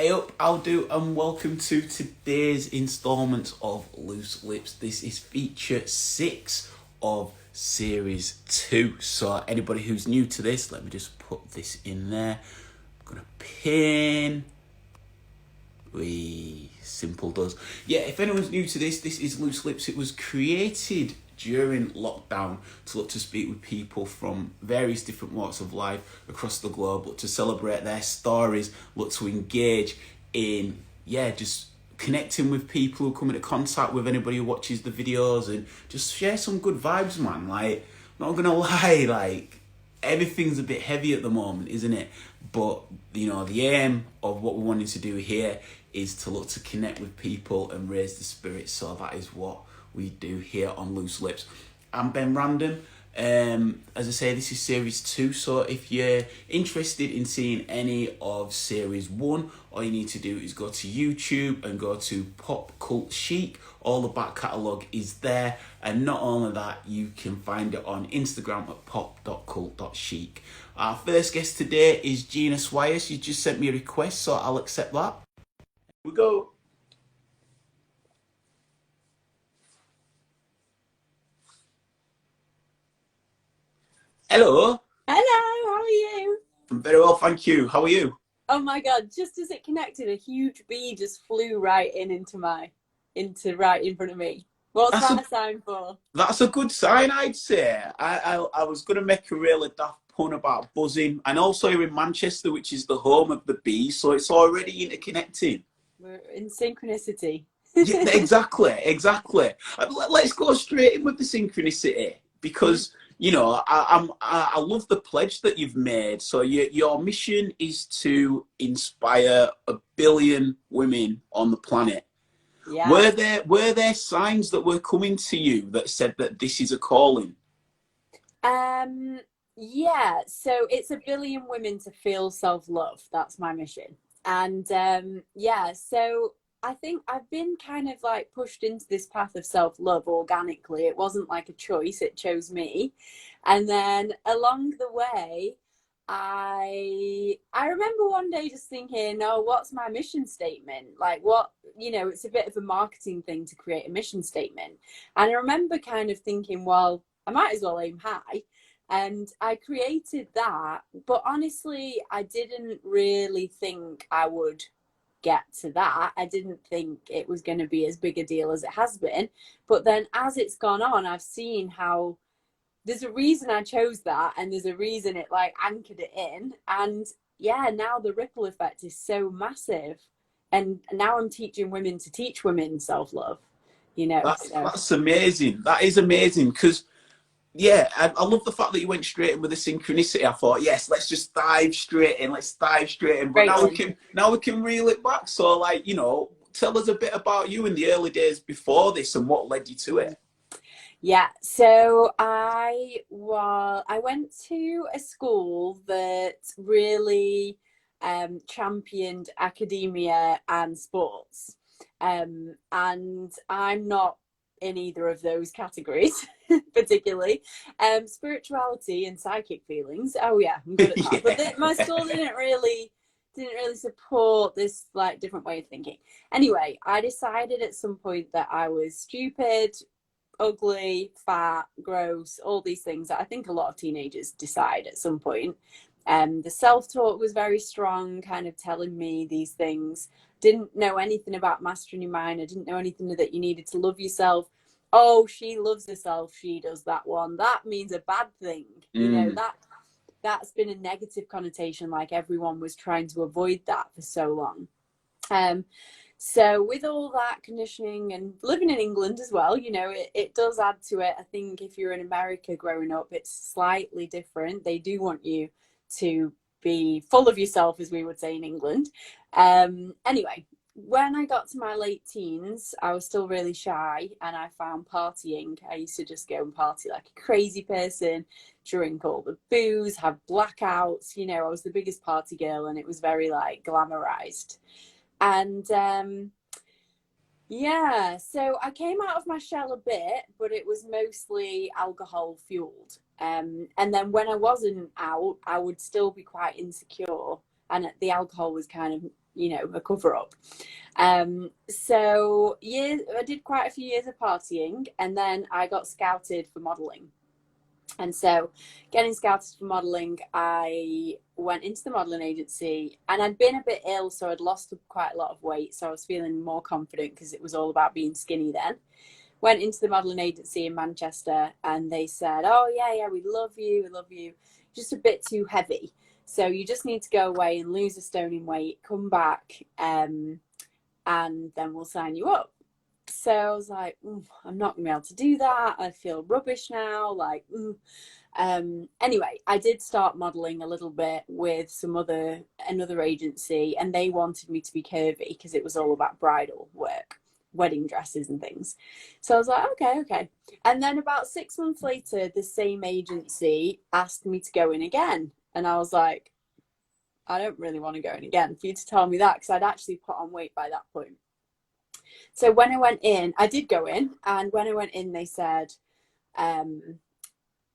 Hey up, I'll do, and welcome to today's installment of Loose Lips. This is feature 6 of series 2. So anybody who's new to this, let me just put this in there. I'm gonna pin. Simple does. Yeah, if anyone's new to this is Loose Lips. It was created during lockdown to look to speak with people from various different walks of life across the globe, look to celebrate their stories, look to engage in, just connecting with people who come into contact with anybody who watches the videos, and just share some good vibes, man. Like, not gonna lie, like, everything's a bit heavy at the moment, isn't it? But, the aim of what we wanted to do here is to look to connect with people and raise the spirits. So that is what we do here on Loose Lips. I'm Ben Random. As I say, this is series 2. So if you're interested in seeing any of series 1, all you need to do is go to YouTube and go to Pop Cult Chic. All the back catalogue is there. And not only that, you can find it on Instagram at pop.cult.chic. Our first guest today is Gina Swire. She just sent me a request, so I'll accept that. Here we go. Hello. Hello, how are you? I'm very well, thank you. How are you? Oh my god, just as it connected, a huge bee just flew right into right in front of me. What's That's that a sign for? that's a good sign, I'd say. I was going to make a really daft pun about buzzing, and also you're in Manchester, which is the home of the bees, so it's already interconnecting. We're in synchronicity. Yeah, exactly. Let's go straight in with the synchronicity, because I love the pledge that you've made. So your mission is to inspire 1 billion women on the planet. Yeah. Were there signs that were coming to you that said that this is a calling? Yeah, so it's 1 billion women to feel self-love. That's my mission. And so I think I've been kind of like pushed into this path of self-love organically. It wasn't like a choice, it chose me. And then along the way, I remember one day just thinking, oh, what's my mission statement? Like, what, it's a bit of a marketing thing to create a mission statement. And I remember kind of thinking, well, I might as well aim high. And I created that, but honestly, I didn't really think I would get to that. I didn't think it was going to be as big a deal as it has been. But then as it's gone on, I've seen how there's a reason I chose that, and there's a reason it like anchored it in. And yeah, now the ripple effect is so massive. And now I'm teaching women to teach women self-love, so. That's amazing. That is amazing, because I love the fact that you went straight in with the synchronicity. I thought, yes, let's just dive straight in. Let's dive straight in. But Great now we can reel it back. So, like, tell us a bit about you in the early days before this and what led you to it. Yeah, so I went to a school that really championed academia and sports, and I'm not in either of those categories particularly. Spirituality and psychic feelings. Oh yeah, I'm good at that. Yeah. But my school didn't really support this like different way of thinking. Anyway, I decided at some point that I was stupid, ugly, fat, gross, all these things that I think a lot of teenagers decide at some point. The self-talk was very strong, kind of telling me these things. Didn't know anything about mastering your mind. I didn't know anything that you needed to love yourself. Oh, she loves herself, she does that one. That means a bad thing. That's been a negative connotation, like everyone was trying to avoid that for so long. So with all that conditioning and living in England as well, it does add to it. I think if you're in America growing up, it's slightly different. They do want you to be full of yourself, as we would say in England. Anyway, when I got to my late teens, I was still really shy, and I found partying. I used to just go and party like a crazy person, drink all the booze, have blackouts. I was the biggest party girl, and it was very like glamorized. And so I came out of my shell a bit, but it was mostly alcohol fueled. And then when I wasn't out, I would still be quite insecure, and the alcohol was kind of you know, a cover up. So I did quite a few years of partying, and then I got scouted for modeling. And so, getting scouted for modeling, I went into the modeling agency, and I'd been a bit ill, so I'd lost quite a lot of weight. So I was feeling more confident because it was all about being skinny then. Went into the modeling agency in Manchester, and they said, "Oh yeah, we love you, just a bit too heavy. So you just need to go away and lose a stone in weight, come back, and then we'll sign you up." So I was like, I'm not gonna be able to do that. I feel rubbish now. Like, anyway, I did start modeling a little bit with another agency, and they wanted me to be curvy because it was all about bridal work, wedding dresses and things. So I was like, okay. And then about 6 months later, the same agency asked me to go in again, and I was like, I don't really want to go in again for you to tell me that, because I'd actually put on weight by that point. So when I went in, I did go in, and when I went in, they said,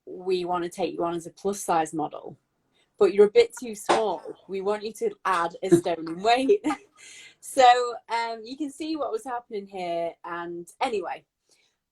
we want to take you on as a plus size model, but you're a bit too small. We want you to add a stone in weight. So you can see what was happening here. And anyway,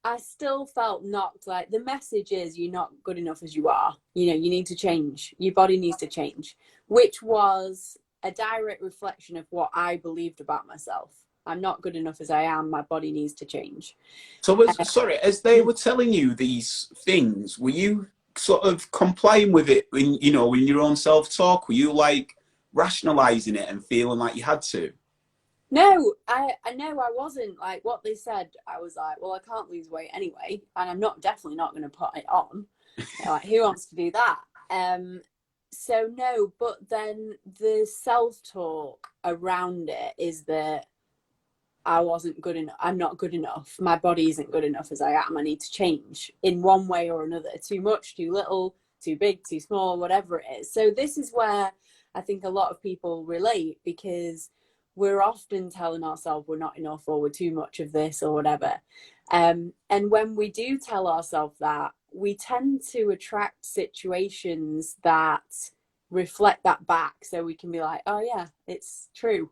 I still felt knocked. Like, the message is, you're not good enough as you are. You know, you need to change. Your body needs to change, which was a direct reflection of what I believed about myself. I'm not good enough as I am. My body needs to change. So, as they were telling you these things, were you sort of complying with it in your own self-talk? Were you like rationalizing it and feeling like you had to? No, I know I wasn't. Like, what they said, I was like, well, I can't lose weight anyway, and I'm definitely not going to put it on. Like, who wants to do that? So no, but then the self-talk around it is that I wasn't good enough. I'm not good enough. My body isn't good enough as I am. I need to change in one way or another. Too much, too little, too big, too small, whatever it is. So this is where I think a lot of people relate, because we're often telling ourselves we're not enough, or we're too much of this or whatever. And when we do tell ourselves that, we tend to attract situations that reflect that back. So we can be like, oh yeah, it's true.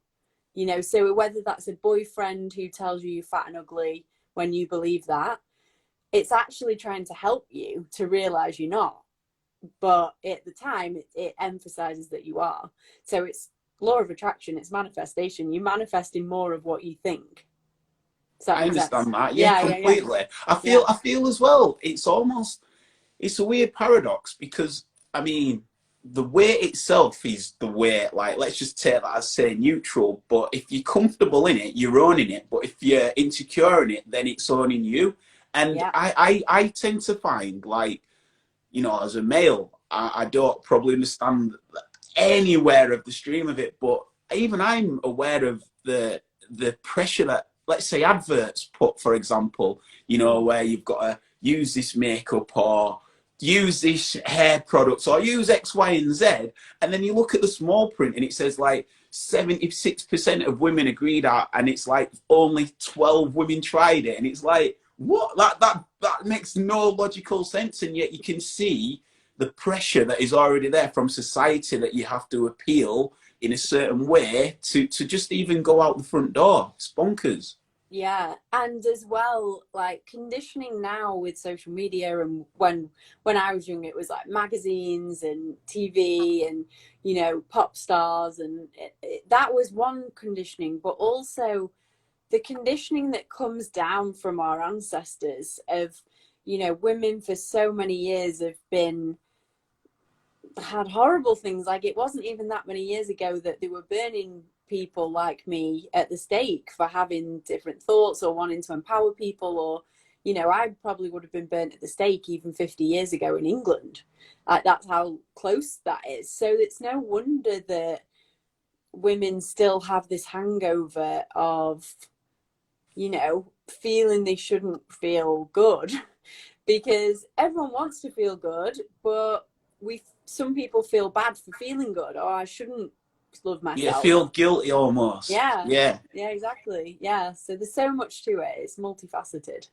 You know, so whether that's a boyfriend who tells you you're fat and ugly when you believe that, it's actually trying to help you to realize you're not. But at the time, it emphasizes that you are. So it's law of attraction, it's manifestation. You're manifesting more of what you think. Does that I make sense? understand that. Yeah, completely. Yeah. I feel as well. It's a weird paradox, because I mean, the weight itself is the weight. Like, let's just take that as, say, neutral. But if you're comfortable in it, you're owning it. But if you're insecure in it, then it's owning you. And Yeah. I tend to find, like, as a male, I don't probably understand anywhere of the stream of it, but even I'm aware of the pressure that, let's say, adverts put, for example, where you've got to use this makeup, or use this hair product, or use X, Y, and Z, and then you look at the small print and it says like 76% of women agreed at, and it's like only 12 women tried it, and it's like, what? That makes no logical sense, and yet you can see the pressure that is already there from society, that you have to appeal in a certain way to just even go out the front door. It's bonkers. Yeah, and as well, like, conditioning now with social media, and when I was young, it was like magazines and TV and pop stars, and that was one conditioning, but also the conditioning that comes down from our ancestors of women for so many years have had horrible things. Like, it wasn't even that many years ago that they were burning people like me at the stake for having different thoughts or wanting to empower people, or I probably would have been burnt at the stake even 50 years ago in England. Like, that's how close that is. So it's no wonder that women still have this hangover of feeling they shouldn't feel good, because everyone wants to feel good, but some people feel bad for feeling good. Oh, I shouldn't love Yeah, myself. feel guilty almost. Yeah. Yeah. Yeah, exactly. Yeah. So there's so much to it. It's multifaceted.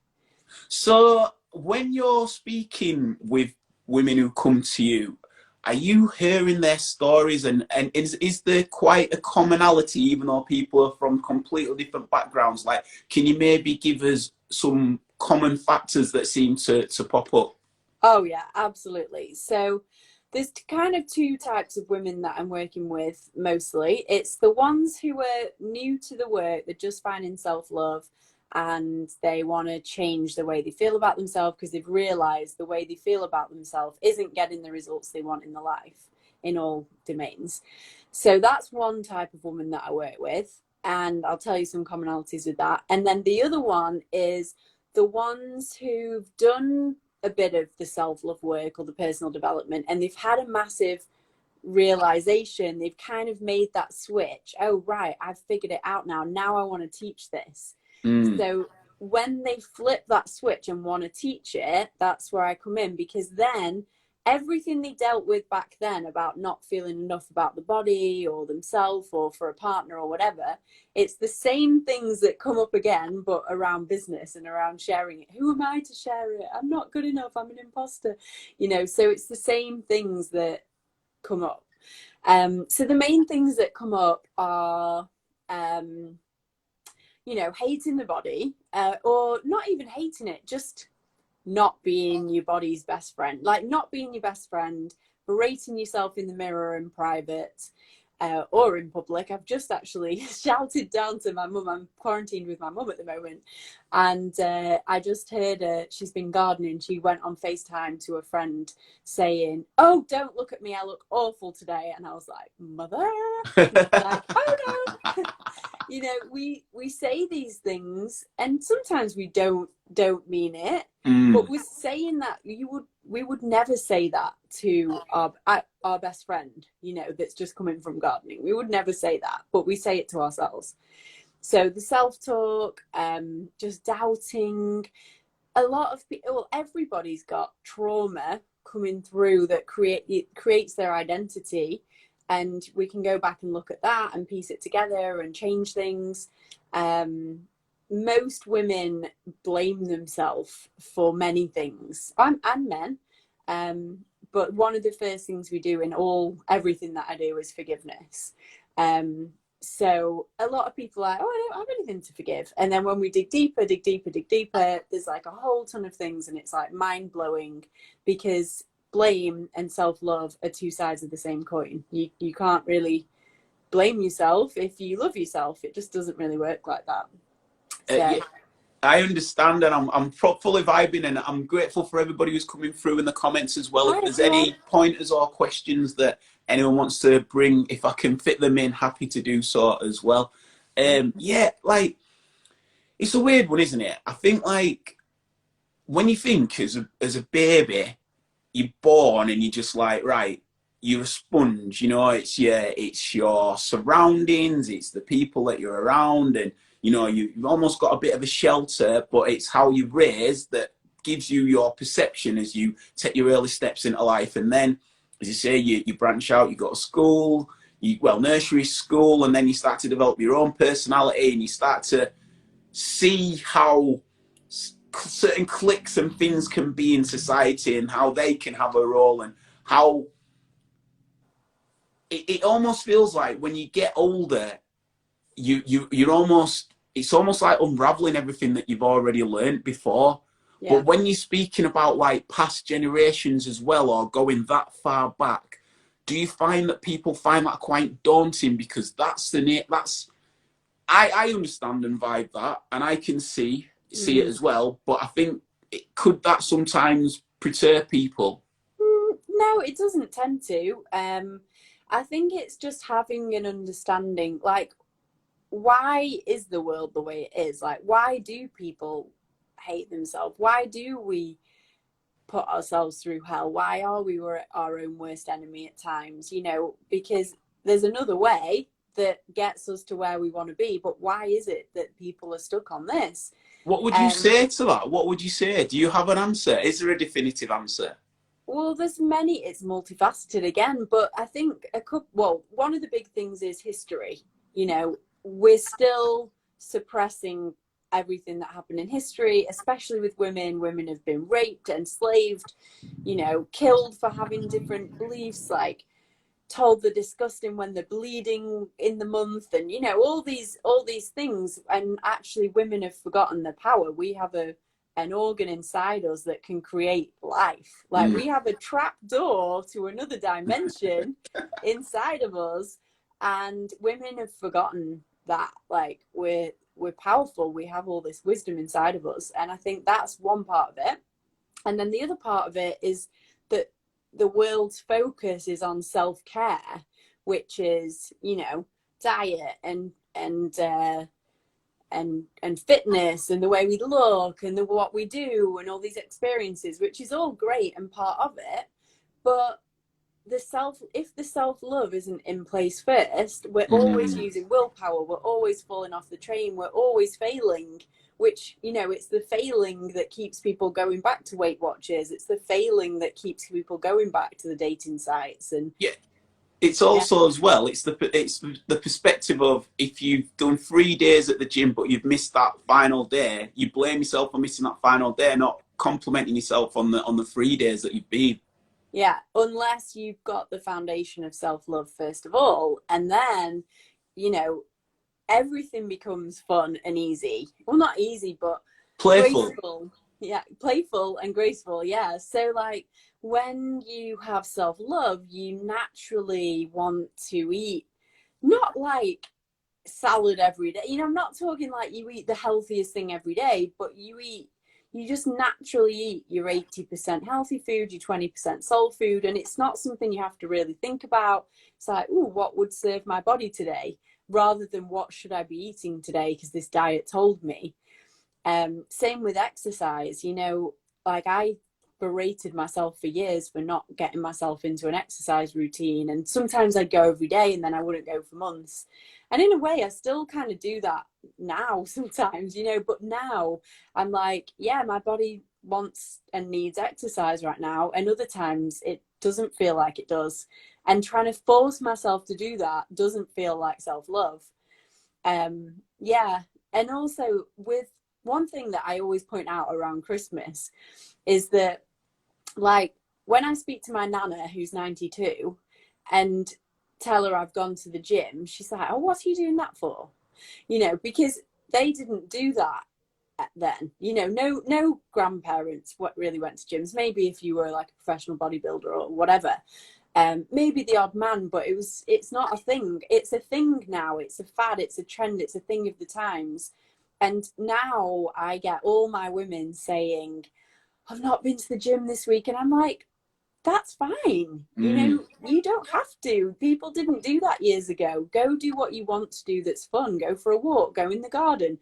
So when you're speaking with women who come to you, are you hearing their stories, and is there quite a commonality even though people are from completely different backgrounds? Like, can you maybe give us some common factors that seem to pop up? Oh yeah, absolutely. So there's kind of two types of women that I'm working with mostly. It's the ones who are new to the work, they're just finding self-love and they want to change the way they feel about themselves because they've realized the way they feel about themselves isn't getting the results they want in the life in all domains. So that's one type of woman that I work with. And I'll tell you some commonalities with that. And then the other one is the ones who've done a bit of the self-love work or the personal development and they've had a massive realization. They've kind of made that switch. Oh right, I've figured it out now I want to teach this. Mm. So when they flip that switch and want to teach it, that's where I come in, because then everything they dealt with back then about not feeling enough about the body or themselves or for a partner or whatever, it's the same things that come up again, but around business and around sharing it. Who am I to share it? I'm not good enough. I'm an imposter. So it's the same things that come up. So the main things that come up are hating the body, or not even hating it, just not being your body's best friend, like not being your best friend, berating yourself in the mirror in private, or in public. I've just actually shouted down to my mum. I'm quarantined with my mum at the moment, and I just heard her. She's been gardening. She went on FaceTime to a friend saying, "Oh, don't look at me. I look awful today." And I was like, "Mother," like, "Oh no." we say these things and sometimes we don't mean it, but we're saying that we would never say that to our best friend, that's just coming from gardening. We would never say that, but we say it to ourselves. So the self-talk, just doubting. A lot of people, well, everybody's got trauma coming through that creates their identity, and we can go back and look at that and piece it together and change things. Most women blame themselves for many things, and men. But one of the first things we do in everything that I do is forgiveness. So a lot of people are like, oh, I don't have anything to forgive. And then when we dig deeper, there's like a whole ton of things, and it's like mind blowing, because blame and self-love are two sides of the same coin. You can't really blame yourself if you love yourself. It just doesn't really work like that. So. Yeah, I understand, and I'm fully vibing, and I'm grateful for everybody who's coming through in the comments as well. If there's any pointers or questions that anyone wants to bring, if I can fit them in, happy to do so as well. Like, it's a weird one, isn't it? I think, like, when you think as a baby, you're born and you're just like, right, you're a sponge, it's your surroundings, it's the people that you're around, and you've almost got a bit of a shelter, but it's how you're raised that gives you your perception as you take your early steps into life. And then, as you say, you branch out, you go to school, nursery, school, and then you start to develop your own personality, and you start to see how certain cliques and things can be in society and how they can have a role, and how it almost feels like when you get older, it's almost like unraveling everything that you've already learned before. Yeah. But when you're speaking about like past generations as well, or going that far back, do you find that people find that quite daunting? Because I understand and vibe that, and I can see it as well, but I think could that sometimes perturb people? No, it doesn't tend to. I think it's just having an understanding, like, why is the world the way it is? Like, why do people hate themselves? Why do we put ourselves through hell? Why are we our own worst enemy at times? Because there's another way that gets us to where we want to be, but why is it that people are stuck on this? What would you say to that? What would you say? Do you have an answer? Is there a definitive answer? Well, there's many. It's multifaceted again, but I think one of the big things is history. We're still suppressing everything that happened in history, especially with women. Women have been raped, enslaved, you know, killed for having different beliefs, like told they're disgusting when they're bleeding in the month, and you know, all these things. And actually women have forgotten their power. We have an organ inside us that can create life. Like we have a trap door to another dimension inside of us, and women have forgotten that. Like we're powerful, we have all this wisdom inside of us. And I think that's one part of it. And then the other part of it is that the world's focus is on self-care, which is, you know, diet and fitness and the way we look and what we do and all these experiences, which is all great and part of it. But if the self-love isn't in place first, we're always using willpower, we're always falling off the train, we're always failing, which, you know, it's the failing that keeps people going back to Weight Watchers. It's the failing that keeps people going back to the dating sites. And yeah, it's also as well, it's the perspective of, if you've done 3 days at the gym but you've missed that final day, you blame yourself for missing that final day, not complimenting yourself on the 3 days that you've been. Yeah, unless you've got the foundation of self-love first of all, and then, you know, everything becomes fun and easy. Well, not easy, but Playful. graceful. Yeah, playful and graceful. Yeah. So like when you have self-love, you naturally want to eat, not like salad every day. You know, I'm not talking like you eat the healthiest thing every day, but you just naturally eat your 80% healthy food, your 20% soul food. And it's not something you have to really think about. It's like, oh, what would serve my body today? Rather than what should I be eating today because this diet told me. Same with exercise. You know, like I berated myself for years for not getting myself into an exercise routine. And sometimes I'd go every day and then I wouldn't go for months. And in a way, I still kind of do that now sometimes, you know, but now I'm like, yeah, my body wants and needs exercise right now. And other times it doesn't feel like it does. And trying to force myself to do that doesn't feel like self-love. Yeah. And also with one thing that I always point out around Christmas is that, like, when I speak to my nana who's 92 and tell her I've gone to the gym, she's like, oh, what are you doing that for? You know, because they didn't do that then. You know, no grandparents really went to gyms. Maybe if you were like a professional bodybuilder or whatever, maybe the odd man, but it's not a thing. It's a thing now. It's a fad. It's a trend. It's a thing of the times. And now I get all my women saying, I've not been to the gym this week. And I'm like, that's fine. You know, you don't have to. People didn't do that years ago. Go do what you want to do that's fun. Go for a walk, go in the garden,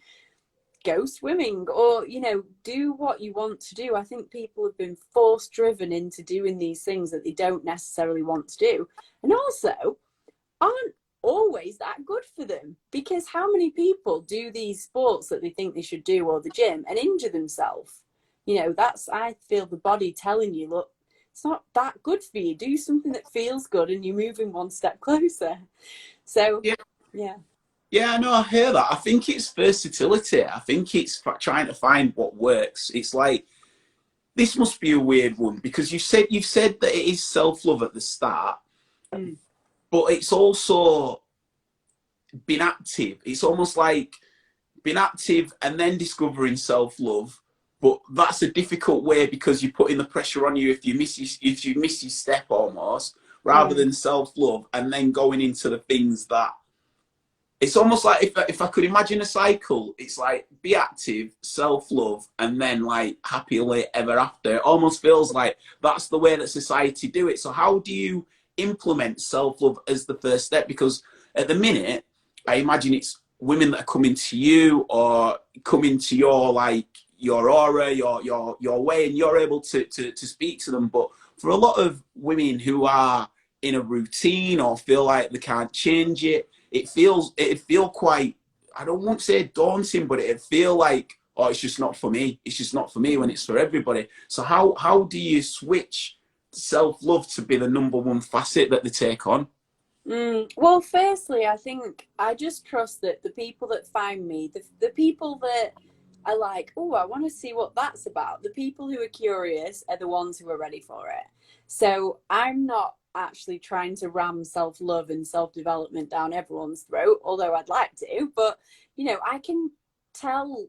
go swimming, or, you know, do what you want to do. I think people have been force driven into doing these things that they don't necessarily want to do, and also aren't always that good for them, because how many people do these sports that they think they should do, or the gym, and injure themselves? You know, that's, I feel, the body telling you, look, it's not that good for you. Do something that feels good and you're moving one step closer. So yeah. Yeah, no, I hear that. I think it's versatility. I think it's trying to find what works. It's like, this must be a weird one, because you've said that it is self-love at the start, but it's also been active. It's almost like being active and then discovering self-love. But that's a difficult way, because you're putting the pressure on you if you miss your step almost, rather than self-love and then going into the things that, it's almost like, if I could imagine a cycle, it's like be active, self-love, and then like happily ever after. It almost feels like that's the way that society do it. So how do you implement self-love as the first step? Because at the minute, I imagine it's women that are coming to you or coming to your, like, your aura, your way, and you're able to speak to them. But for a lot of women who are in a routine or feel like they can't change it, it'd feel quite, I don't want to say daunting, but it'd feel like, oh, it's just not for me. It's just not for me, when it's for everybody. So how do you switch self-love to be the number one facet that they take on? Well, firstly, I think I just trust that the people that find me, the people that are like, oh, I want to see what that's about. The people who are curious are the ones who are ready for it. So I'm not actually trying to ram self-love and self-development down everyone's throat, although I'd like to. But, you know, I can tell,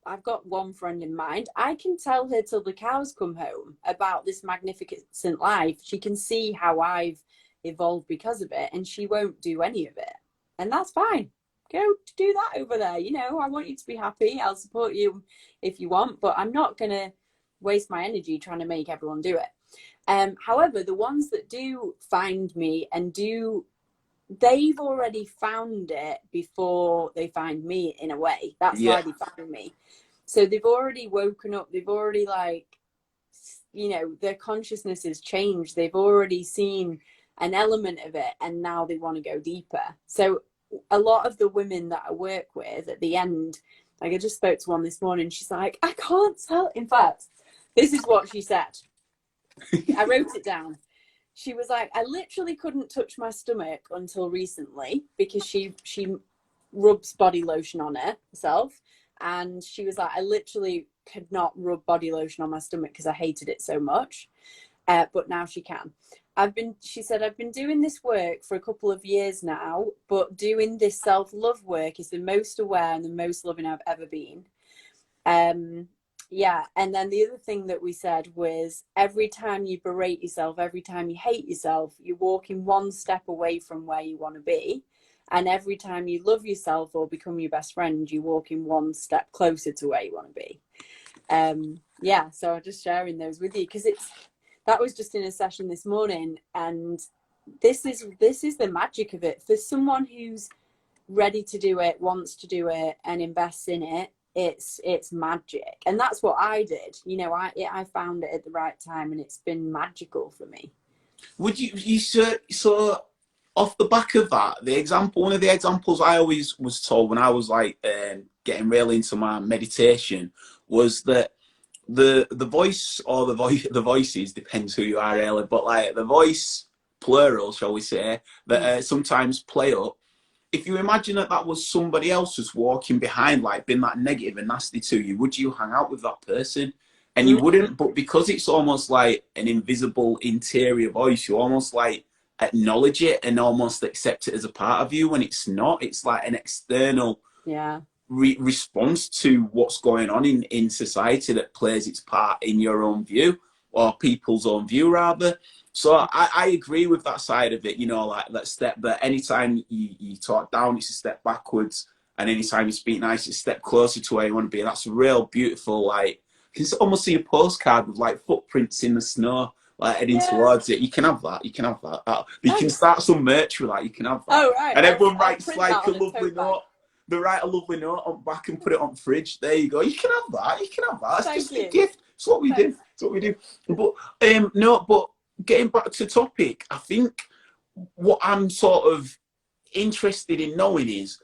I've got one friend in mind, I can tell her till the cows come home about this magnificent life. She can see how I've evolved because of it, and she won't do any of it. And that's fine. Go do that over there. You know, I want you to be happy. I'll support you if you want, but I'm not going to waste my energy trying to make everyone do it. However, the ones that do find me and do, they've already found it before they find me, in a way. That's Yeah. how they found me. So they've already woken up. They've already, like, you know, their consciousness has changed. They've already seen an element of it, and now they want to go deeper. So a lot of the women that I work with at the end, like I just spoke to one this morning, she's like, I can't tell. In fact, this is what she said. I wrote it down. She was like, I literally couldn't touch my stomach until recently, because she rubs body lotion on herself. And she was like, I literally could not rub body lotion on my stomach because I hated it so much. But now she can. She said, I've been doing this work for a couple of years now, but doing this self-love work is the most aware and the most loving I've ever been. Yeah. And then the other thing that we said was, every time you berate yourself, every time you hate yourself, you're walking one step away from where you want to be. And every time you love yourself or become your best friend, you're walking one step closer to where you want to be. Yeah. So I'm just sharing those with you, because that was just in a session this morning, and this is the magic of it. For someone who's ready to do it, wants to do it, and invests in it, it's magic. And that's what I did. You know, I found it at the right time, and it's been magical for me. Would you so off the back of that, one of the examples I always was told when I was like getting really into my meditation was that the voice, or the voices, depends who you are really, but like the voice plural, shall we say, that sometimes play up. If you imagine that was somebody else just walking behind, like being that negative and nasty to you, would you hang out with that person? And you wouldn't. But because it's almost like an invisible interior voice, you almost like acknowledge it and almost accept it as a part of you, when it's not. It's like an external response to what's going on in society that plays its part in your own view, or people's own view rather. So I agree with that side of it, you know, like that step, that anytime you talk down, it's a step backwards, and anytime you speak nice, it's a step closer to where you want to be. And that's a real beautiful, like, you can almost see a postcard with like footprints in the snow, like heading towards it. You can have that. You can have that. You can start some merch with that. You can have that. Oh, right. And everyone writes I'll like a lovely note. They write a lovely note on back and put it on the fridge. There you go. You can have that. You can have that. It's just a gift. It's what we do. It's what we do. But no, but getting back to topic, I think what I'm sort of interested in knowing is,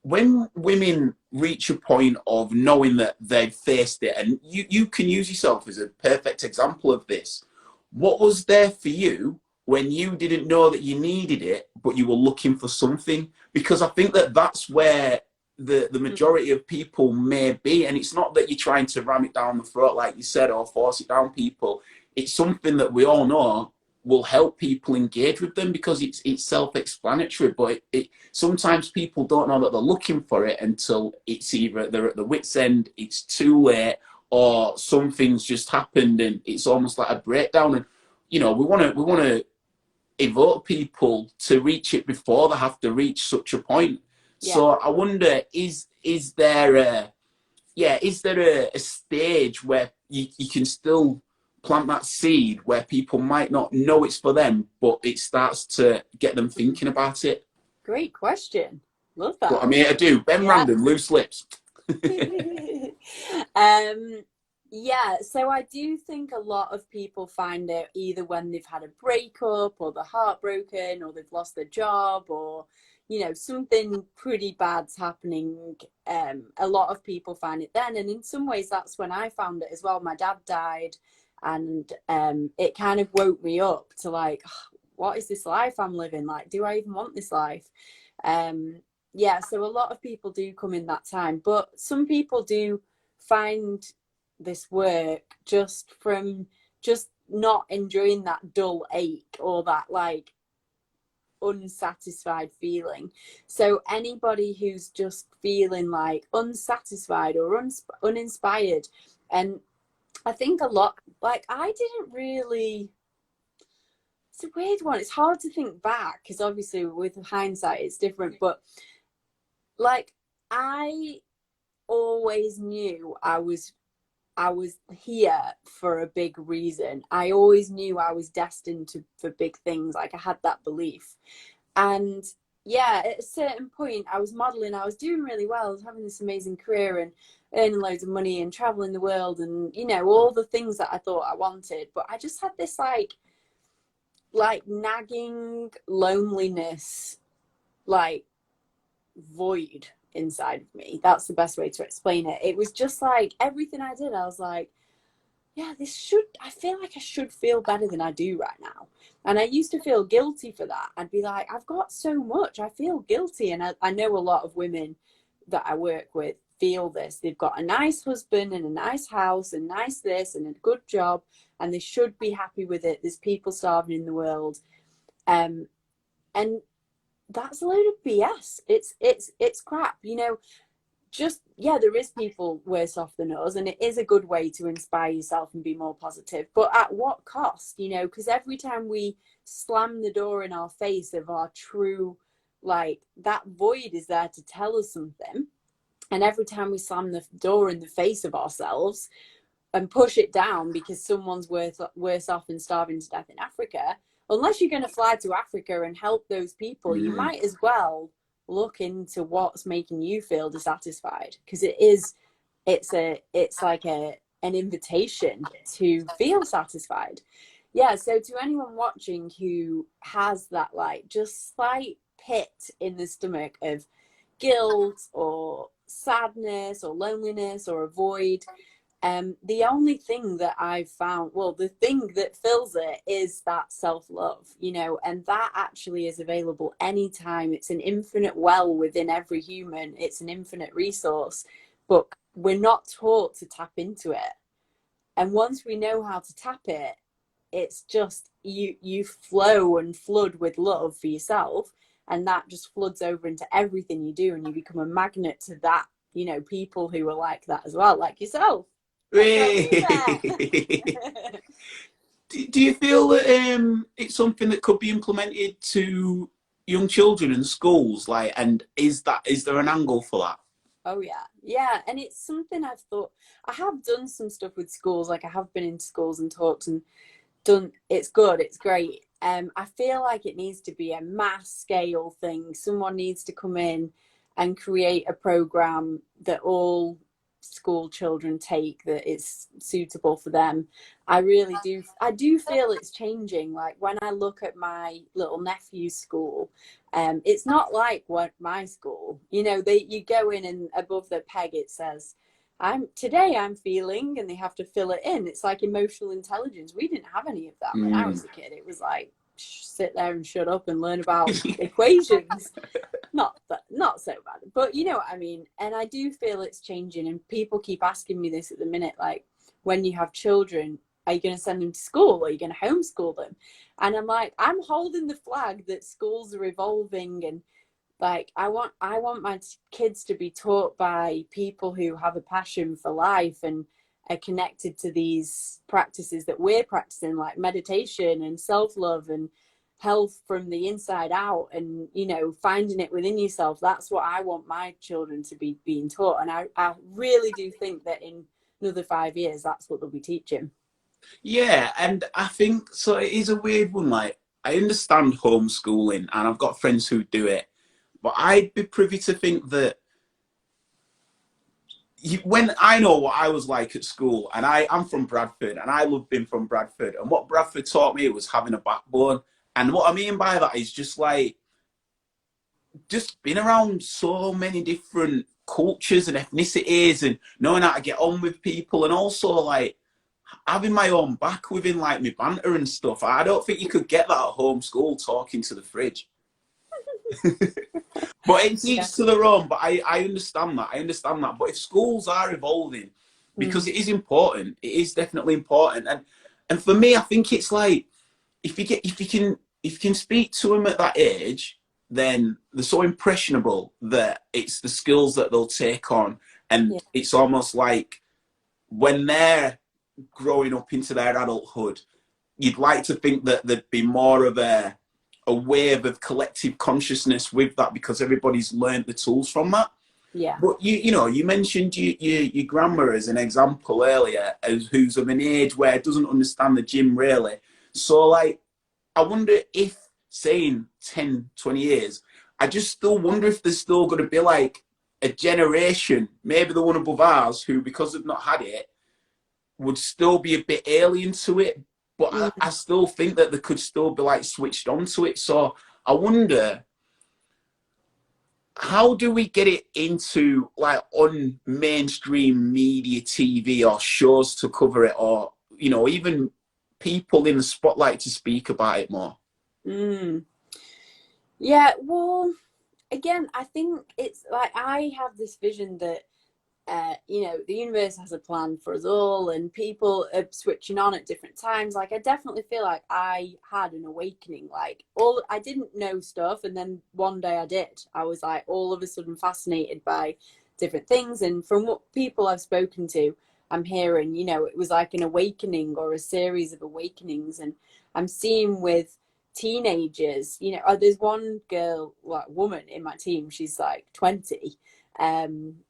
when women reach a point of knowing that they've faced it, and you can use yourself as a perfect example of this, what was there for you when you didn't know that you needed it, but you were looking for something? Because I think that's where the majority of people may be. And it's not that you're trying to ram it down the throat, like you said, or force it down people. It's something that we all know will help people engage with them, because it's self-explanatory. But it sometimes people don't know that they're looking for it until it's either they're at the wit's end, it's too late, or something's just happened and it's almost like a breakdown. And you know, we want to evoke people to reach it before they have to reach such a point. So I wonder, is there a stage where you can still plant that seed where people might not know it's for them, but it starts to get them thinking about it? Great question. Love that. What I'm here to do, Ben Random, loose lips. Yeah, so I do think a lot of people find it either when they've had a breakup, or they're heartbroken, or they've lost their job, or, you know, something pretty bad's happening. A lot of people find it then. And in some ways, that's when I found it as well. My dad died, and it kind of woke me up to like, oh, what is this life I'm living? Like, do I even want this life? Yeah, so a lot of people do come in that time, but some people do find this work just from just not enjoying that dull ache or that like unsatisfied feeling. So anybody who's just feeling like unsatisfied or uninspired, and I think a lot, like I didn't really, it's a weird one. It's hard to think back because obviously with hindsight it's different, but like I always knew I was here for a big reason. I always knew I was destined for big things. Like I had that belief. And yeah, at a certain point I was modeling, I was doing really well. I was having this amazing career and earning loads of money and traveling the world and, you know, all the things that I thought I wanted. But I just had this like nagging loneliness, like void inside of me. That's the best way to explain it. It was just like everything I did, I was like, yeah, I feel like I should feel better than I do right now. And I used to feel guilty for that. I'd be like, I've got so much, I feel guilty. And I know a lot of women that I work with feel this. They've got a nice husband and a nice house and nice this and a good job, and they should be happy with it. There's people starving in the world. And that's a load of BS. It's crap, you know. Just yeah, there is people worse off than us, and it is a good way to inspire yourself and be more positive. But at what cost, you know? Because every time we slam the door in our face of our true, like that void is there to tell us something, and every time we slam the door in the face of ourselves and push it down because someone's worse off and starving to death in Africa, unless you're going to fly to Africa and help those people, you might as well look into what's making you feel dissatisfied, because it's like an invitation to feel satisfied. Yeah, so to anyone watching who has that like just slight pit in the stomach of guilt or sadness or loneliness or a void, the only thing that I've found, well, the thing that fills it is that self-love, you know, and that actually is available anytime. It's an infinite well within every human. It's an infinite resource, but we're not taught to tap into it. And once we know how to tap it, it's just you flow and flood with love for yourself, and that just floods over into everything you do, and you become a magnet to that, you know, people who are like that as well, like yourself. Do you feel that it's something that could be implemented to young children in schools? Like, and is there an angle for that? Oh yeah, and it's something I've thought. I have done some stuff with schools, like I have been into schools and talks and done. It's good, it's great. I feel like it needs to be a mass scale thing. Someone needs to come in and create a program that all school children take, that is suitable for them. I do feel it's changing. Like when I look at my little nephew's school, it's not like what my school, you know, you go in and above the peg it says I'm feeling, and they have to fill it in. It's like emotional intelligence. We didn't have any of that when I was a kid. It was like sit there and shut up and learn about equations. Not so bad, but you know what I mean. And I do feel it's changing, and people keep asking me this at the minute, like, when you have children, are you going to send them to school, or are you going to homeschool them? And I'm like, I'm holding the flag that schools are evolving, and like I want my kids to be taught by people who have a passion for life and are connected to these practices that we're practicing, like meditation and self-love and health from the inside out, and you know, finding it within yourself. That's what I want my children to be being taught, and I really do think that in another 5 years that's what they'll be teaching. Yeah, and I think so. It is a weird one. Like, I understand homeschooling, and I've got friends who do it, but I'd be privy to think that when I know what I was like at school, and I'm from Bradford, and I love being from Bradford, and what Bradford taught me was having a backbone. And what I mean by that is just like, just being around so many different cultures and ethnicities, and knowing how to get on with people, and also like having my own back within like my banter and stuff. I don't think you could get that at home school, talking to the fridge. But it's each to their own. But I understand that. But if schools are evolving, because it is important. It is definitely important. And for me, I think it's like, if you can speak to them at that age, then they're so impressionable that it's the skills that they'll take on. Yeah. And it's almost like when they're growing up into their adulthood, you'd like to think that there'd be more of a wave of collective consciousness with that, because everybody's learned the tools from that. Yeah. But you mentioned your grandma as an example earlier, as who's of an age where doesn't understand the gym really. So like, I wonder if, say in 10, 20 years, I just still wonder if there's still going to be like a generation, maybe the one above ours, who, because they've not had it, would still be a bit alien to it. But I still think that they could still be like switched on to it. So I wonder, how do we get it into like on mainstream media, TV or shows to cover it, or even people in the spotlight to speak about it more? Yeah, well, again, I think it's like I have this vision that the universe has a plan for us all, and people are switching on at different times. Like, I definitely feel like I had an awakening. Like, I didn't know stuff, and then one day I did. I was like all of a sudden fascinated by different things, and from what people I've spoken to, I'm hearing, it was like an awakening or a series of awakenings, and I'm seeing with teenagers. There's one girl, like woman in my team. She's like 20.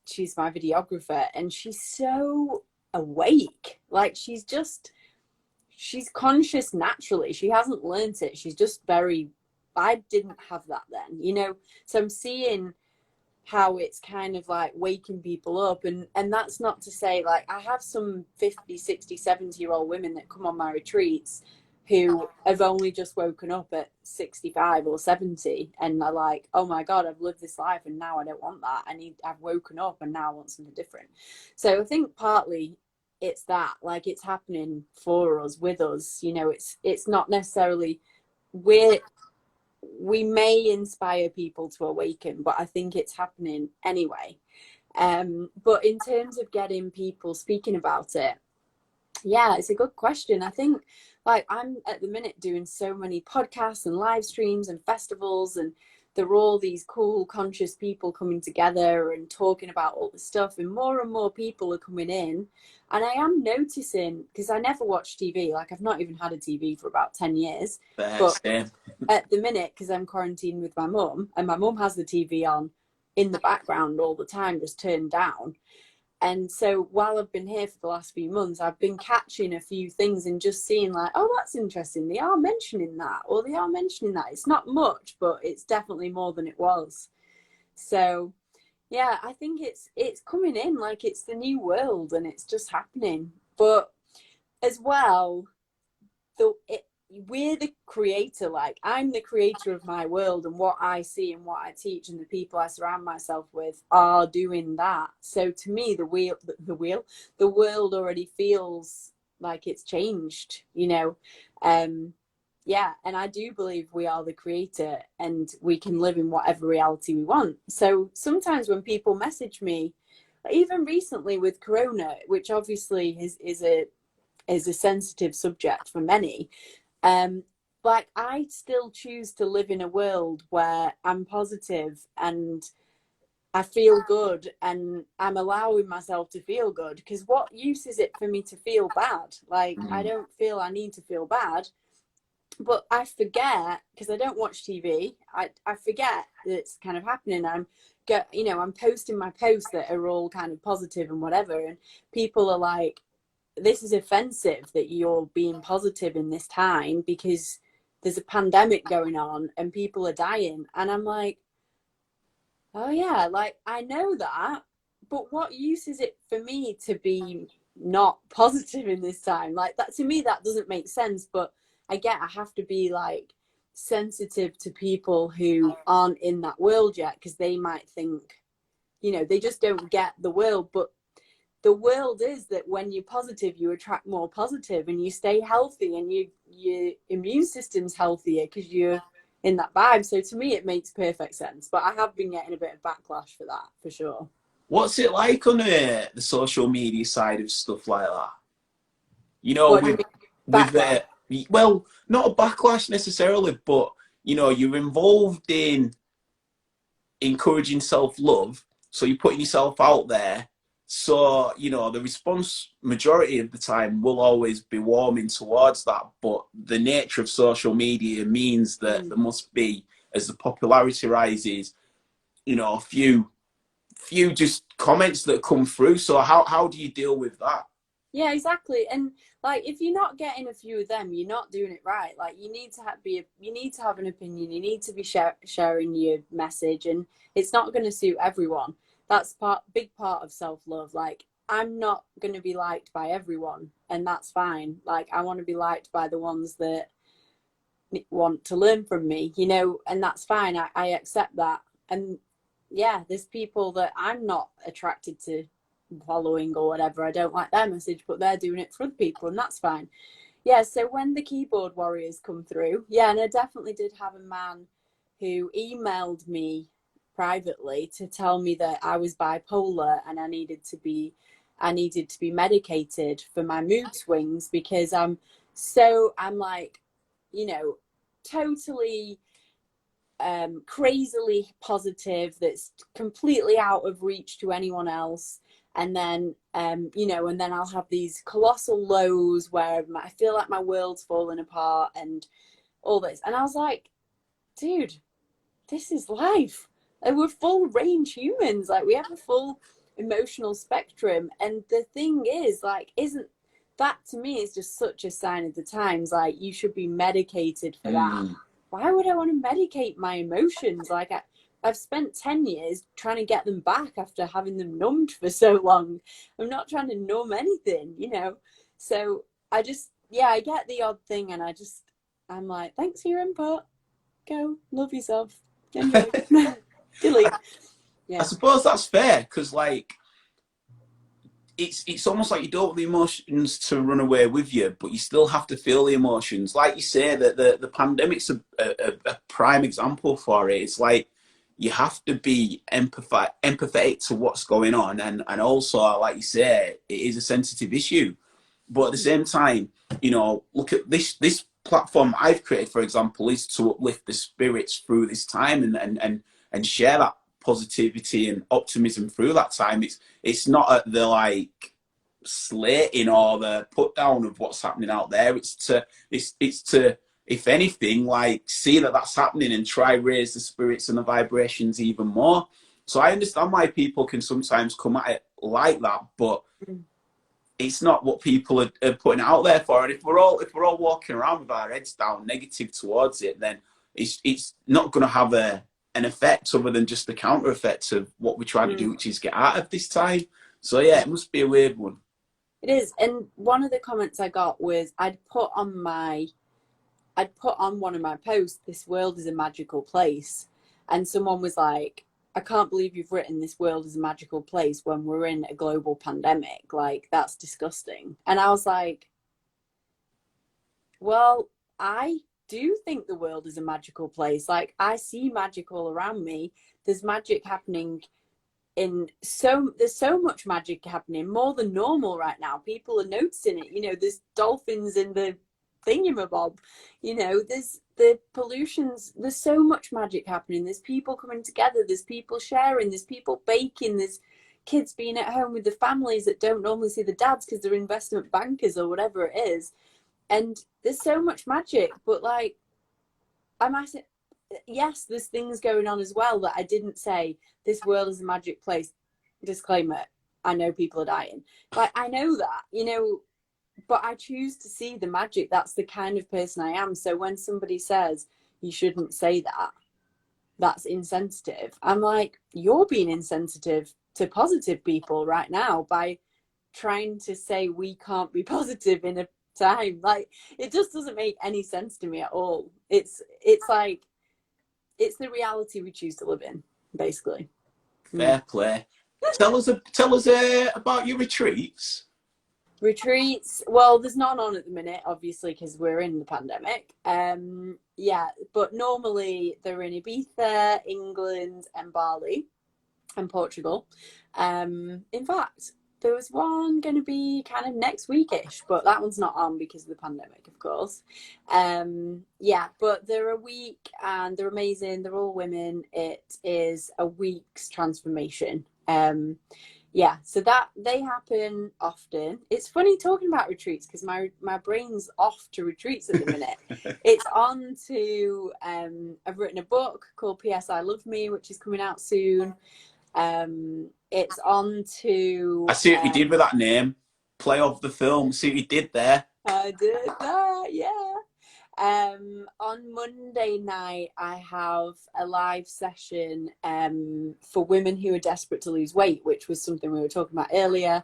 She's my videographer, and she's so awake. Like, she's conscious naturally. She hasn't learnt it. She's just I didn't have that then, so I'm seeing how it's kind of like waking people up, and that's not to say, like, I have some 50, 60, 70-year-old women that come on my retreats who have only just woken up at 65 or 70 and are like, oh my God, I've lived this life and now I don't want that. I've woken up and now I want something different. So I think partly it's that, like, it's happening for us, with us, it's not necessarily, we may inspire people to awaken, but I think it's happening anyway. But in terms of getting people speaking about it, yeah, it's a good question. I think, like, I'm at the minute doing so many podcasts and live streams and festivals, and there are all these cool, conscious people coming together and talking about all this stuff, and more people are coming in. And I am noticing, because I never watch TV, like, I've not even had a TV for about 10 years. But at the minute, because I'm quarantined with my mum, and my mum has the TV on in the background all the time, just turned down. And so while I've been here for the last few months, I've been catching a few things and just seeing, like, oh, that's interesting. They are mentioning that, or they are mentioning that. It's not much, but it's definitely more than it was. So, yeah, I think it's coming in, like, it's the new world and it's just happening. But as well, we're the creator. Like, I'm the creator of my world, and what I see and what I teach and the people I surround myself with are doing that. So to me, the world already feels like it's changed, yeah. And I do believe we are the creator and we can live in whatever reality we want. So sometimes when people message me, even recently with Corona, which obviously is a sensitive subject for many, like, I still choose to live in a world where I'm positive and I feel good, and I'm allowing myself to feel good, because what use is it for me to feel bad? Like, I don't feel I need to feel bad, but I forget, because I don't watch TV. I forget that it's kind of happening. I'm posting my posts that are all kind of positive and whatever, and people are like, this is offensive that you're being positive in this time because there's a pandemic going on and people are dying. And I'm like, oh yeah, like, I know that, but what use is it for me to be not positive in this time? Like, that, to me, that doesn't make sense. But I have to be, like, sensitive to people who aren't in that world yet, because they might think, they just don't get the world. But the world is that when you're positive, you attract more positive and you stay healthy, and your immune system's healthier because you're in that vibe. So to me, it makes perfect sense. But I have been getting a bit of backlash for that, for sure. What's it like on the social media side of stuff like that? You know, What do you mean with backlash? well, not a backlash necessarily, but you know, you're involved in encouraging self love, so you're putting yourself out there. So you know, the response majority of the time will always be warming towards that. But the nature of social media means that Mm. there must be, as the popularity rises, you know, a few just comments that come through. So how do you deal with that? Yeah, exactly. And like, if you're not getting a few of them, you're not doing it right. Like, you need to you need to have an opinion. You need to be sharing your message, and it's not going to suit everyone. That's big part of self love. Like, I'm not going to be liked by everyone, and that's fine. Like, I want to be liked by the ones that want to learn from me, you know, and that's fine. I accept that. And yeah, there's people that I'm not attracted to following or whatever. I don't like their message, but they're doing it for other people, and that's fine. Yeah, so when the keyboard warriors come through, yeah, and I definitely did have a man who emailed me privately to tell me that I was bipolar and I needed to be medicated for my mood swings, because I'm like, you know, totally crazily positive, that's completely out of reach to anyone else. And then you know, and then I'll have these colossal lows where I feel like my world's falling apart and all this. And I was like, dude, this is life. And we're full range humans. Like, we have a full emotional spectrum. And the thing is, like, isn't that, to me, is just such a sign of the times. Like, you should be medicated for that. Mm. Why would I want to medicate my emotions? Like, I've spent 10 years trying to get them back after having them numbed for so long. I'm not trying to numb anything, you know? So I just, yeah, I get the odd thing, and I'm like, thanks for your input. Go, love yourself, enjoy. Delete. I Yeah. suppose that's fair because like it's almost like you don't want the emotions to run away with you, but you still have to feel the emotions. Like you say, that the pandemic's a prime example for it. It's like you have to be empathetic to what's going on, and also, like you say, it is a sensitive issue. But at the same time, you know, look at this platform I've created, for example, is to uplift the spirits through this time and share that positivity and optimism through that time. It's not at the like slating or the put down of what's happening out there. It's to, if anything, like see that that's happening and try raise the spirits and the vibrations even more. So I understand why people can sometimes come at it like that, but it's not what people are putting out there for. And if we're all walking around with our heads down, negative towards it, then it's not going to have an effect other than just the counter effects of what we try to do, which is get out of this time. So yeah, it must be a weird one. It is. And one of the comments I got was, I'd put on one of my posts, "This world is a magical place." And someone was like, "I can't believe you've written this world is a magical place when we're in a global pandemic. Like, that's disgusting." And I was like, well, I do think the world is a magical place. Like, I see magic all around me. There's magic happening there's so much magic happening, more than normal right now. People are noticing it. You know, there's dolphins in the thingamabob. You know, there's the pollutions. There's so much magic happening. There's people coming together. There's people sharing. There's people baking. There's kids being at home with the families that don't normally see the dads because they're investment bankers or whatever it is. And there's so much magic. But like, I'm asking, yes, there's things going on as well that I didn't say. This world is a magic place. Disclaimer, I know people are dying. Like, I know that, you know, but I choose to see the magic. That's the kind of person I am. So when somebody says you shouldn't say that, that's insensitive, I'm like, you're being insensitive to positive people right now by trying to say we can't be positive in a time. Like, it just doesn't make any sense to me at all. It's like, it's the reality we choose to live in, basically. Fair play. Tell us about your retreats. Retreats, well, there's none on at the minute, obviously, because we're in the pandemic. Yeah, but normally they're in Ibiza, England, and Bali. and Portugal. In fact, there was one going to be kind of next weekish, but that one's not on because of the pandemic, of course. Yeah, but they're a week and they're amazing. They're all women. It is a week's transformation. Yeah, so that they happen often. It's funny talking about retreats because my brain's off to retreats at the minute. It's on to I've written a book called P.S. I Love Me, which is coming out soon. It's on to I see what you did with that name. Play off the film. See what you did there. I did that, yeah. On Monday night, I have a live session for women who are desperate to lose weight, which was something we were talking about earlier.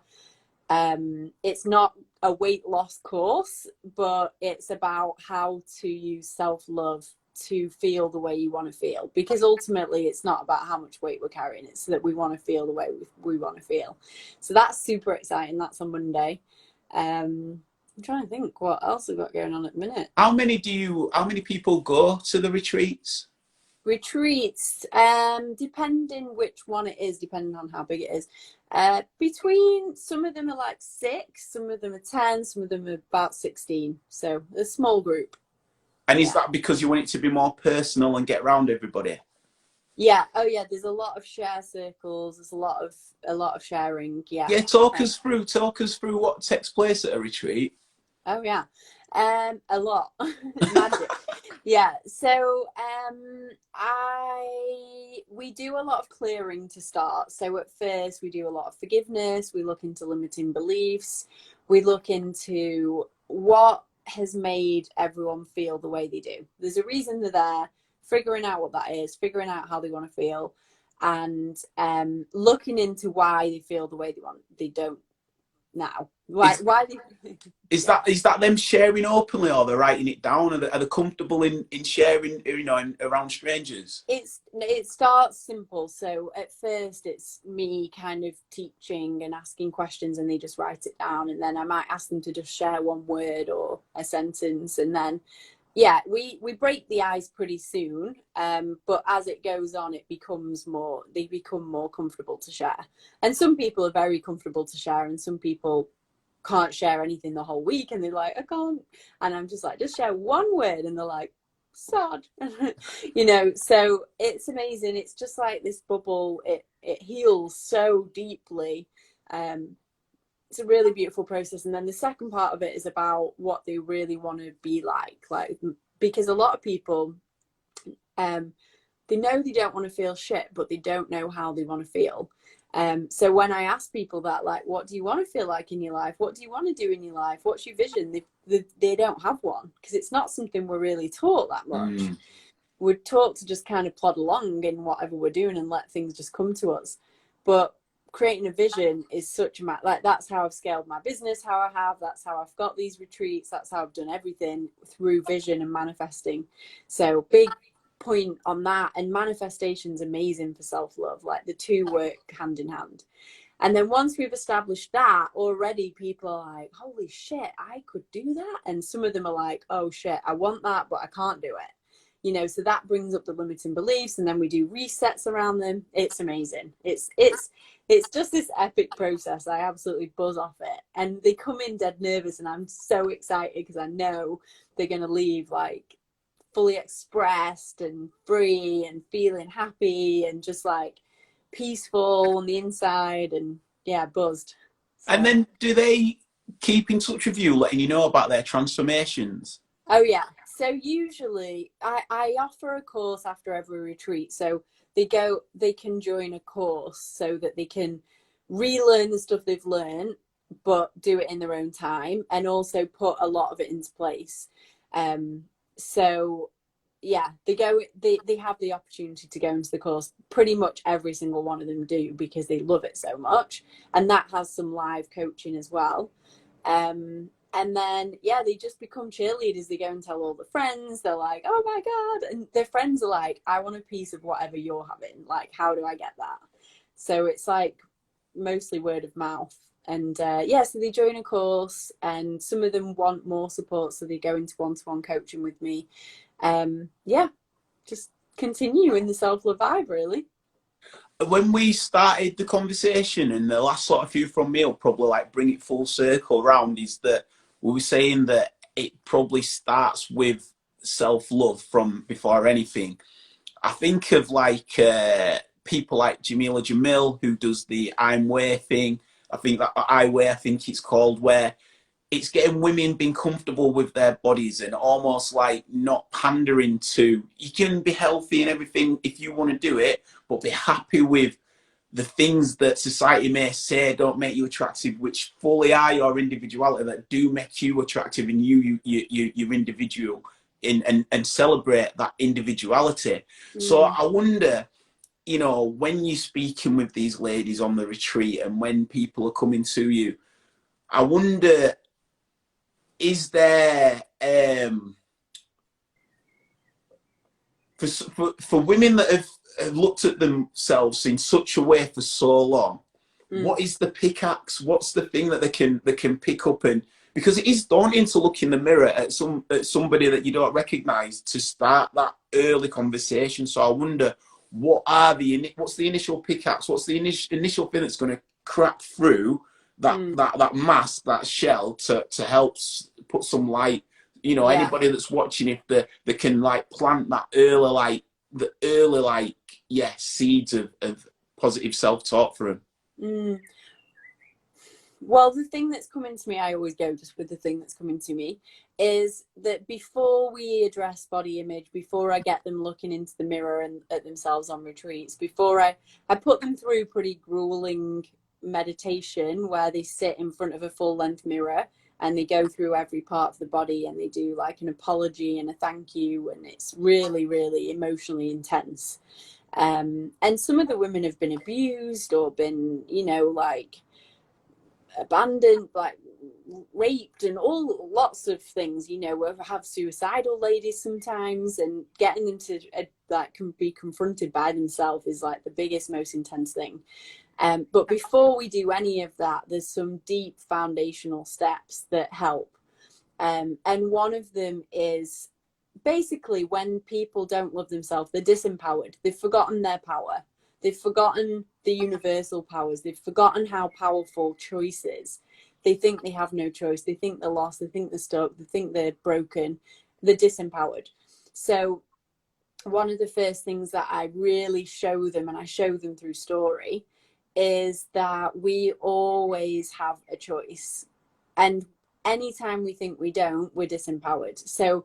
It's not a weight loss course, but it's about how to use self-love to feel the way you want to feel, because ultimately it's not about how much weight we're carrying, it's that we want to feel the way we want to feel. So that's super exciting. That's on Monday. I'm trying to think what else we've got going on at the minute. How many people go to the retreats? Retreats, depending which one it is, depending on how big it is. Between, some of them are like 6, some of them are 10, some of them are about 16. So a small group. And is that because you want it to be more personal and get around everybody? Yeah. Oh yeah. There's a lot of share circles. There's a lot of sharing. Yeah. Yeah. Talk us through what takes place at a retreat. Oh yeah. A lot. Magic. Yeah. So we do a lot of clearing to start. So at first we do a lot of forgiveness. We look into limiting beliefs. We look into what has made everyone feel the way they do. There's a reason they're there. Figuring out what that is, figuring out how they want to feel, and looking into why they feel the way they don't now. Why they is that them sharing openly, or they're writing it down? Are they comfortable in sharing, around strangers? It starts simple. So at first it's me kind of teaching and asking questions, and they just write it down, and then I might ask them to just share one word or a sentence, and then we break the ice pretty soon, but as it goes on, they become more comfortable to share. And some people are very comfortable to share, and some people can't share anything the whole week, and they're like, I can't. And I'm just like, just share one word, and they're like, sad. So it's amazing. It's just like this bubble. It heals so deeply. It's a really beautiful process. And then the second part of it is about what they really want to be like, because a lot of people, they know they don't want to feel shit, but they don't know how they want to feel. So when I ask people that, like, what do you want to feel like in your life? What do you want to do in your life? What's your vision? They don't have one, because it's not something we're really taught that much. We're taught to just kind of plod along in whatever we're doing and let things just come to us. But creating a vision is such a that's how I've scaled my business, that's how I've got these retreats, that's how I've done everything, through vision and manifesting. So big point on that. And manifestation's amazing for self-love. Like, the two work hand in hand. And then once we've established that, already people are like, holy shit, I could do that. And some of them are like, oh shit, I want that, but I can't do it. So that brings up the limiting beliefs, and then we do resets around them. It's amazing. It's just this epic process. I absolutely buzz off it. And they come in dead nervous, and I'm so excited because I know they're going to leave like fully expressed and free and feeling happy and just like peaceful on the inside, and buzzed. So. And then do they keep in touch with you, letting you know about their transformations? Oh yeah. So usually I offer a course after every retreat. So they can join a course so that they can relearn the stuff they've learned, but do it in their own time, and also put a lot of it into place. So yeah, they have the opportunity to go into the course. Pretty much every single one of them do, because they love it so much. And that has some live coaching as well. And then, they just become cheerleaders. They go and tell all the friends. They're like, oh my God. And their friends are like, I want a piece of whatever you're having. Like, how do I get that? So it's like mostly word of mouth. And so they join a course, and some of them want more support. So they go into one-to-one coaching with me. Just continue in the self-love vibe, really. when we started the conversation, and the last sort of few from me will probably like bring it full circle around, is that we were saying that it probably starts with self-love from before anything. I think of like people like Jamila Jamil, who does the I'm Way thing. I think that I Way, I think it's called, where it's getting women being comfortable with their bodies and almost like not pandering to, you can be healthy and everything if you want to do it, but be happy with the things that society may say don't make you attractive, which fully are your individuality, that do make you attractive and you're individual in, and celebrate that individuality. So Mm. I wonder, you know, when you're speaking with these ladies on the retreat and when people are coming to you, I wonder, is there for women that have looked at themselves in such a way for so long, what is the pickaxe? What's the thing that they can pick up? And because it is daunting to look in the mirror at somebody that you don't recognise to start that early conversation. So I wonder, what's the initial pickaxe? What's the initial thing that's going to crack through that mask, that shell, to help put some light? You know, Yeah. anybody that's watching, if they can like plant that early seeds of positive self-talk for them. Mm. Well, the thing that's coming to me, I always go just with the thing that's coming to me, is that before we address body image, before I get them looking into the mirror and at themselves on retreats, before I put them through pretty grueling meditation where they sit in front of a full length mirror and they go through every part of the body and they do like an apology and a thank you, and it's really, really emotionally intense. And some of the women have been abused or been, you know, like abandoned, like raped, and all lots of things, you know. We have suicidal ladies sometimes, and getting them to like can be confronted by themselves is like the biggest, most intense thing. But before we do any of that, there's some deep foundational steps that help. And one of them is basically when people don't love themselves, they're disempowered. They've forgotten their power. They've forgotten the universal powers. They've forgotten how powerful choice is. They think they have no choice. They think they're lost. They think they're stuck. They think they're broken. They're disempowered. So one of the first things that I really show them, and I show them through story, is that we always have a choice. And anytime we think we don't, we're disempowered. So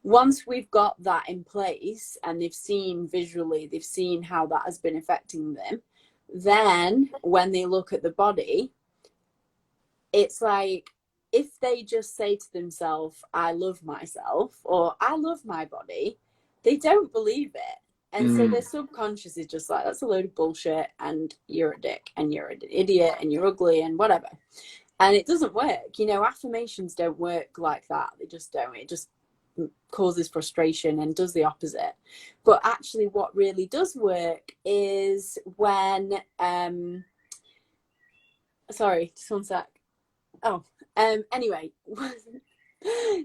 once we've got that in place and they've seen visually, they've seen how that has been affecting them, then when they look at the body, it's like, if they just say to themselves, I love myself, or I love my body, they don't believe it. And so their subconscious is just like, that's a load of bullshit, and you're a dick, and you're an idiot, and you're ugly, and whatever. And it doesn't work. You know, affirmations don't work like that. They just don't. It just causes frustration and does the opposite. But actually what really does work is when sorry, just one sec. Anyway,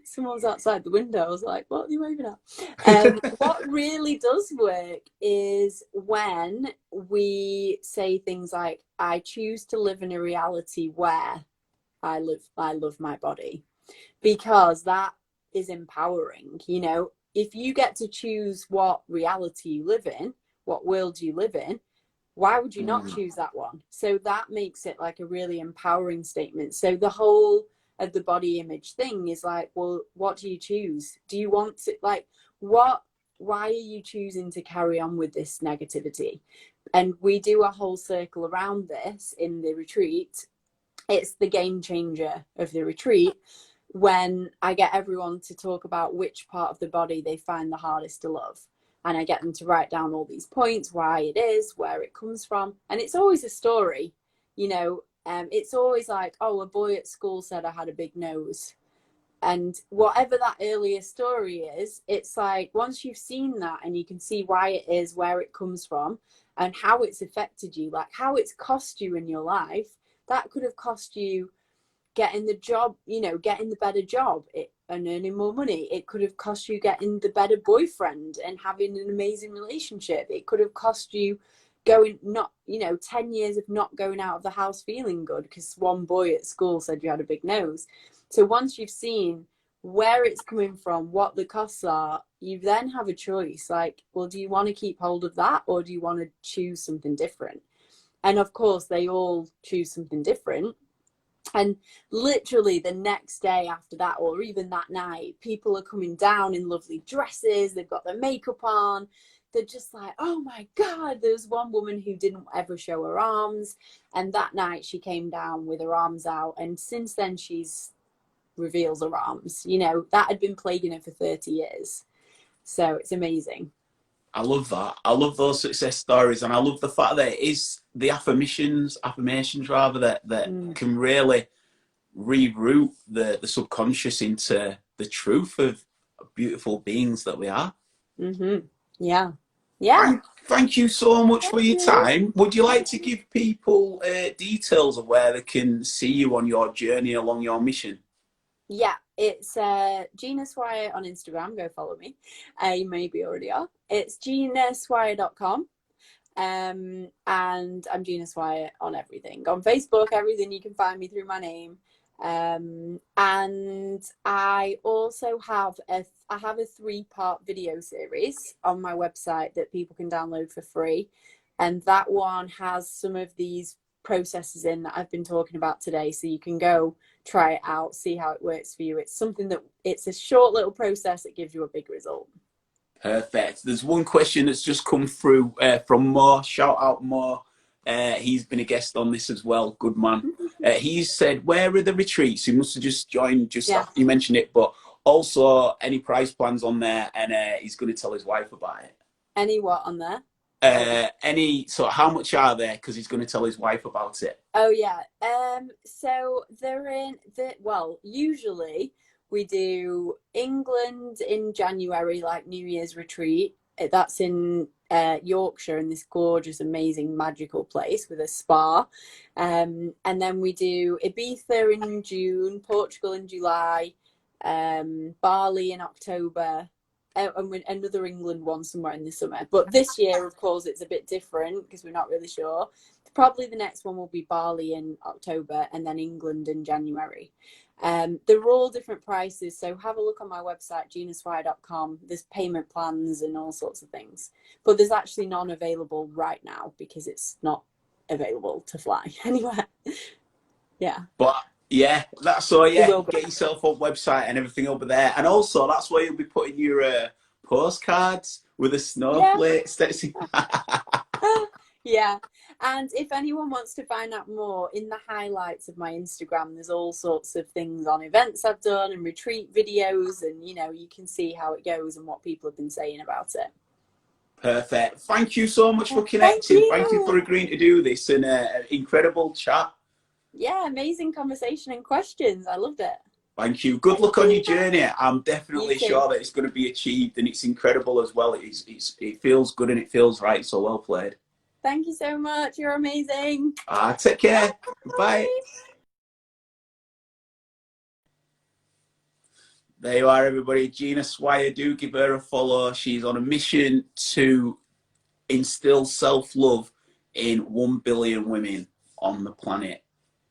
someone's outside the window. I was like, what are you waving at? What really does work is when we say things like, I choose to live in a reality where I love my body, because that is empowering. You know, if you get to choose what reality you live in, what world you live in, why would you not choose that one? So that makes it like a really empowering statement. So the whole of the body image thing is like, well, what do you choose? Do you want to, like, why are you choosing to carry on with this negativity? And we do a whole circle around this in the retreat. It's the game changer of the retreat, when I get everyone to talk about which part of the body they find the hardest to love. And I get them to write down all these points, why it is, where it comes from. And it's always a story, you know. It's always like, oh, a boy at school said I had a big nose. And whatever that earlier story is, it's like, once you've seen that and you can see why it is, where it comes from, and how it's affected you, like how it's cost you in your life, that could have cost you getting the job, you know, getting the better job and earning more money. It could have cost you getting the better boyfriend and having an amazing relationship. It could have cost you going, not, you know, 10 years of not going out of the house feeling good because one boy at school said you had a big nose. So once you've seen where it's coming from, what the costs are, you then have a choice. Like, well, do you want to keep hold of that, or do you want to choose something different? And of course, they all choose something different. And literally the next day after that, or even that night, people are coming down in lovely dresses. They've got their makeup on. They're just like, oh my God. There was one woman who didn't ever show her arms. And that night she came down with her arms out. And since then, she's reveals her arms. You know, that had been plaguing her for 30 years. So it's amazing. I love that. I love those success stories, and I love the fact that it is the affirmations rather, that can really reroute the subconscious into the truth of beautiful beings that we are. Yeah. Yeah. Thank you so much for your you. time. Would you like to give people details of where they can see you on your journey along your mission? Yeah, it's Gina Swire on Instagram. Go follow me. You maybe already are. It's ginaswire.com. And I'm Gina Swire on everything. On Facebook, everything, you can find me through my name. And I also have a 3-part video series on my website that people can download for free. And that one has some of these processes in that I've been talking about today. So you can go try it out, see how it works for you. It's something that, it's a short little process that gives you a big result. Perfect. There's one question that's just come through from Mo. Shout out Mo. He's been a guest on this as well. Good man. He said, where are the retreats? He must have just joined just after you mentioned it, but also any price plans on there, and he's going to tell his wife about it. Any what on there? So how much are there? Because he's going to tell his wife about it. Oh yeah. So they're in well, usually we do England in January, like New Year's retreat. That's in Yorkshire, in this gorgeous, amazing, magical place with a spa. And then we do Ibiza in June, Portugal in July, Bali in October, and another England one somewhere in the summer. But this year, of course, it's a bit different because we're not really sure. Probably the next one will be Bali in October, and then England in January. They're all different prices, so have a look on my website, ginaswire.com. There's payment plans and all sorts of things, but there's actually none available right now because it's not available to fly anywhere. Yeah. But yeah, that's so. Yeah, get yourself on website and everything over there, and also that's where you'll be putting your postcards with a snowflake. Yeah. And if anyone wants to find out more, in the highlights of my Instagram, there's all sorts of things on events I've done and retreat videos, and you know, you can see how it goes and what people have been saying about it. Perfect. Thank you so much for connecting. Thank you for agreeing to do this, and an incredible chat. Yeah, amazing conversation and questions. I loved it. Thank you. Good luck on your journey. I'm definitely sure that it's going to be achieved, and it's incredible as well. It feels good and it feels right. So well played. Thank you so much. You're amazing. Take care. Bye. There you are, everybody. Gina Swire. Do give her a follow. She's on a mission to instill self-love in 1 billion women on the planet.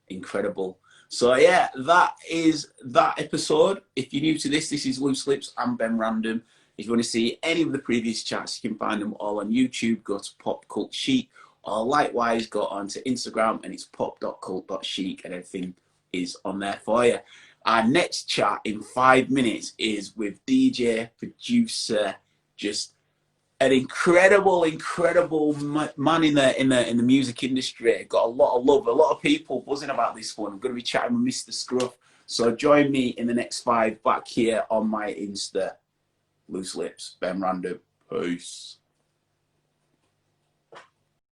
Incredible. So yeah, that is that episode. If you're new to this is Loose Lips. I'm Ben Random. If you want to see any of the previous chats, you can find them all on YouTube. Go to Pop Cult Chic, or likewise go onto Instagram and it's pop.cult.chic, and everything is on there for you. Our next chat in 5 minutes is with DJ, producer, just an incredible man in the music industry. Got a lot of love, a lot of people buzzing about this one. I'm going to be chatting with Mr. Scruff. So join me in the next 5 back here on my Insta. Loose Lips, Ben Random. Peace.